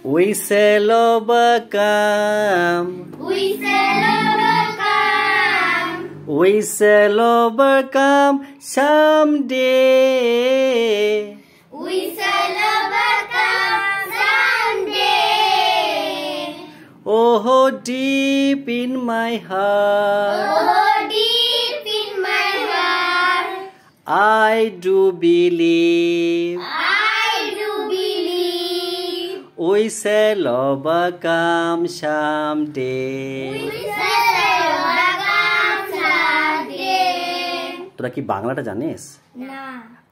We shall overcome. We shall overcome. We shall overcome someday. We shall overcome someday. Oh, deep in my heart, Oh, deep in my heart, I do believe I do believe. we shall overcome someday. We shall overcome someday. তোরা কি বাংলাটা জানিস? না।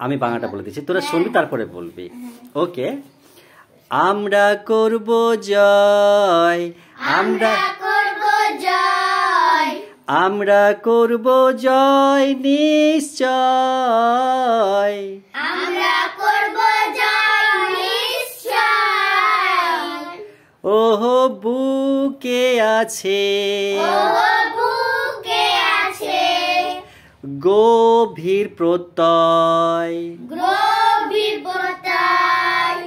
আমি বাংলাটা বলে দিচ্ছি, তোরা শুনবি তারপরে বলবি। ওকে, আমরা করব জয়, আমরা করব জয়, আমরা করব জয় নিশ্চয়। আমরা করব জয় নিশ্চয়। ওহো বুকে আছে ও বুকে আছে গভীর প্রত্যয়, গভীর প্রত্যয়।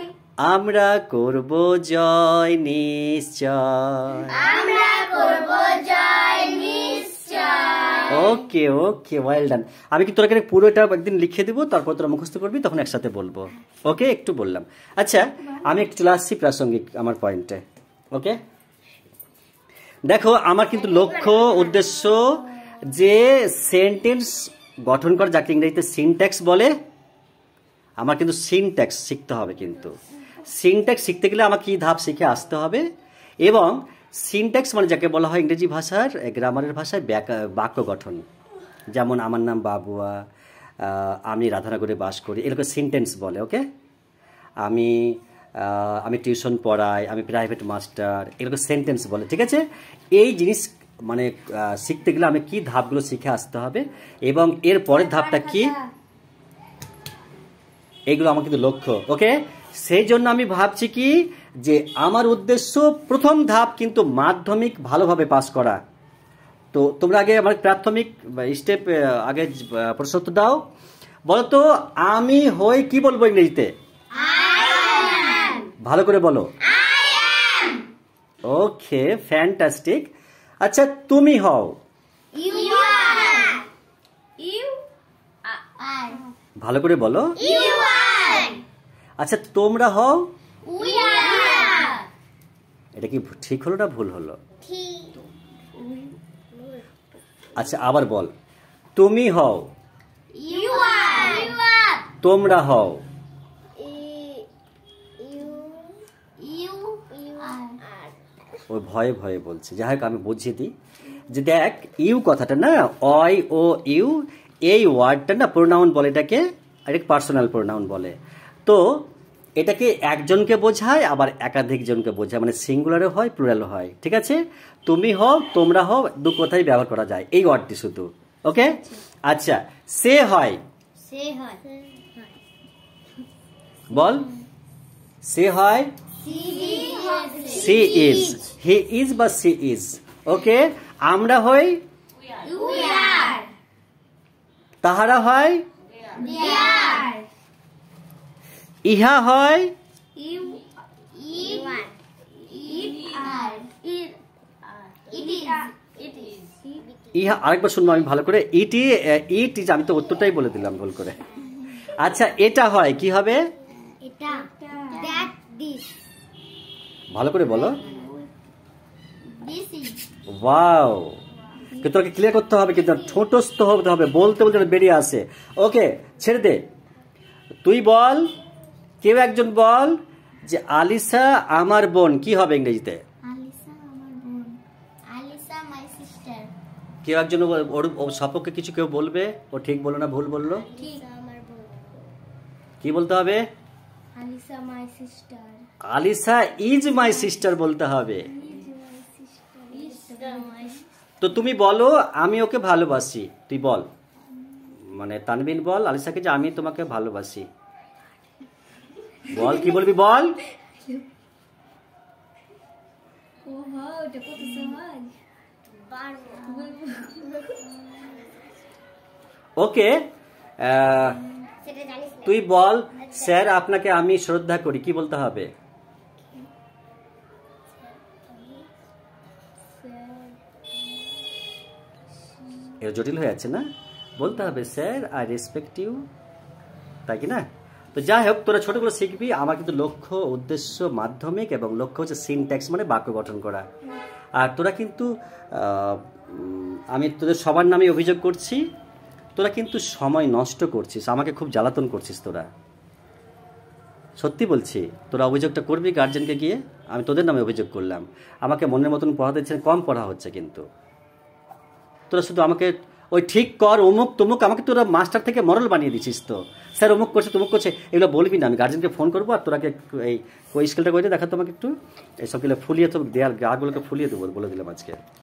আমরা করব জয় নিশ্চয়। আমরা করব জয় নিশ্চয়। ওকে ওকে, ওয়েল ডান। আমি কি তোরা পুরোটা একদিন লিখে দিব, তারপর তোরা মুখস্থ করবি, তখন একসাথে বলবো। ওকে, একটু বললাম। আচ্ছা, আমি একটু চলে আসছি প্রাসঙ্গিক আমার পয়েন্টে। ওকে, দেখো আমার কিন্তু লক্ষ্য উদ্দেশ্য যে সেন্টেন্স গঠন করা, যাকে ইংরেজিতে সিনট্যাক্স বলে, আমার কিন্তু সিনট্যাক্স শিখতে হবে। কিন্তু সিনট্যাক্স শিখতে গেলে আমাকে কি ধাপ শিখে আসতে হবে, এবং সিনট্যাক্স মানে যাকে বলা হয় ইংরেজি ভাষার গ্রামারের ভাষায় বাক্য গঠন। যেমন আমার নাম বাবুয়া, আমি রাধানগরে বাস করি, এরকম সেন্টেন্স বলে। ওকে, আমি টিউশন পড়াই, আমি প্রাইভেট মাস্টার, এরকম সেন্টেন্স বলে। ঠিক আছে, এই জিনিস মানে শিখতে গেলে আমি কি ধাপগুলো শিখে আসতে হবে, এবং এর পরের ধাপটা কি, এইগুলো আমার কিন্তু লক্ষ্য। ওকে, সেই জন্য আমি ভাবছি কি যে আমার উদ্দেশ্য প্রথম ধাপ কিন্তু মাধ্যমিক ভালোভাবে পাস করা। তো তোমরা আগে আমার প্রাথমিক স্টেপ আগে প্রশ্ন উত্তর দাও। বলো তো, আমি হই কি বলবো ইংরেজিতে? ভালো করে বলো। ওকে, ফ্যান্টাস্টিক। আচ্ছা, তুমি হও? You are. You are. ভালো করে বলো। You are. আচ্ছা, তোমরা হও? We are. এটা কি ঠিক হলো না ভুল হলো? ঠিক। আচ্ছা, আবার বল। তুমি হও? You are. You are. তোমরা হও? You are. ওই ভয়ে ভয়ে বলছে। যাই হোক, আমি বুঝিয়ে দিই যে দেখ, ইউ কথাটা না, অই ও ইউ, এই ওয়ার্ডটা না প্রোনাউন বলে, এটাকে আরেক পার্সোনাল প্রোনাউন বলে। তো এটাকে একজনকে বোঝায়, আবার একাধিক জনকে বোঝায়, মানে সিঙ্গুলারও হয় প্লুরালও হয়। ঠিক আছে, তুমি হও, তোমরা হও, দু কথাই ব্যবহার করা যায় এই ওয়ার্ডটি শুধু। ওকে, আচ্ছা, সে হয়? সে হয়। বল। সে হয়? সি ইজ, হি ইজ বা সি ইজ। ওকে, আমরা হই? We are. তাহারা হয়? They are. ইহা হয়? You are. It are. It is. It is. ইহা আরেকবার শুনবো আমি ভালো করে। ইট ইজ, আমি তো উত্তরটাই বলে দিলাম ভুল করে। আচ্ছা, এটা হয় কি হবে? এটা। That. This. ভালো করে বলো। This is. ওয়াও, কিন্তু তোকে ক্লিয়ার করতে হবে, কিন্তু ছোটস্থ হতে হবে, বলতে বলতে বেরিয়ে আসে। ওকে, ছেড়ে দে। তুই বল, কেউ একজন বল যে আলিসা আমার বোন, কি হবে ইংরেজিতে? Alisa আমার বোন। Alisa my sister. কেউ একজন ওর সপক্ষে কিছু কেউ বলবে, ও ঠিক বললো না ভুল বললো, ঠিক আমার বোন। কি বলতে হবে? Alisa my sister. আলিসা is my sister বলতে হবে। তো তুমি বলো, আমি ওকে ভালোবাসি। তুই বল, মানে তানবিন বল আলিসাকে যে আমি তোমাকে ভালোবাসি। বল, কি বলবি বল। ওকে, তুই বল, স্যার আপনাকে আমি শ্রদ্ধা করি, কি বলতে হবে? এর জটিল হয়ে যাচ্ছে না, বলতে হবে স্যার আই রেসপেক্ট ইউ, তাই কি না? তো যাই হোক, তোরা ছোটগুলো শিখবি। আমার কিন্তু লক্ষ্য, উদ্দেশ্য মাধ্যমিক, এবং লক্ষ্য হচ্ছে সিনট্যাক্স মানে বাক্য গঠন করা। আর তোরা কিন্তু আমি তোদের সবার নামে অভিযোগ করছি, তোরা কিন্তু সময় নষ্ট করছিস, আমাকে খুব জ্বালাতন করছিস তোরা। সত্যি বলছি, তোরা অভিযোগটা করবি গার্জেনকে গিয়ে। আমি তোদের নামে অভিযোগ করলাম, আমাকে মনের মতন পড়াতে দিচ্ছেন, কম পড়া হচ্ছে। কিন্তু তোরা শুধু আমাকে ওই ঠিক কর, অমুক তমুক, আমাকে তোরা মাস্টার থেকে মরল বানিয়ে দিচ্ছিস। তো স্যার অমুক করছে তমুক করছে এগুলো বলবি না। আমি গার্জেনকে ফোন করবো, আর তোরাকে এই স্কেলটা করে দেখা তোমাকে একটু এইসব ফুলিয়ে, তো দেয়াল গাগুলোকে ফুলিয়ে দেবো বলে দিলাম আজকে।